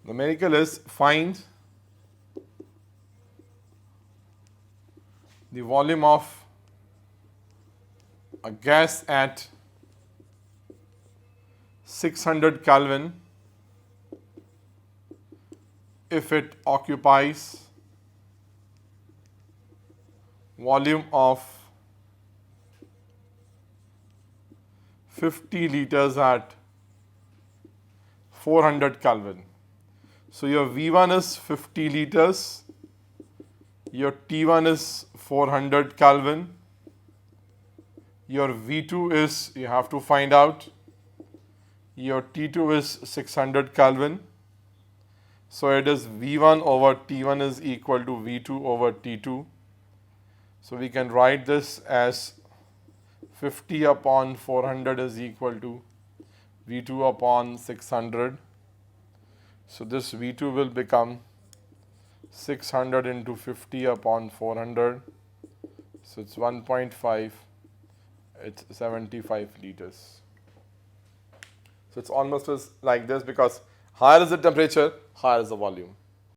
Numerical is find the volume of a gas at 600 Kelvin if it occupies volume of 50 liters at 400 Kelvin. So your V1 is 50 liters, your T1 is 400 Kelvin, your V2 is, you have to find out, your T2 is 600 Kelvin. So it is V1 over T1 is equal to V2 over T2. So we can write this as 50 upon 400 is equal to V2 upon 600. So this V2 will become 600 into 50 upon 400. So it's 1.5, it's 75 liters. So it's almost as like this, because higher is the temperature, higher is the volume.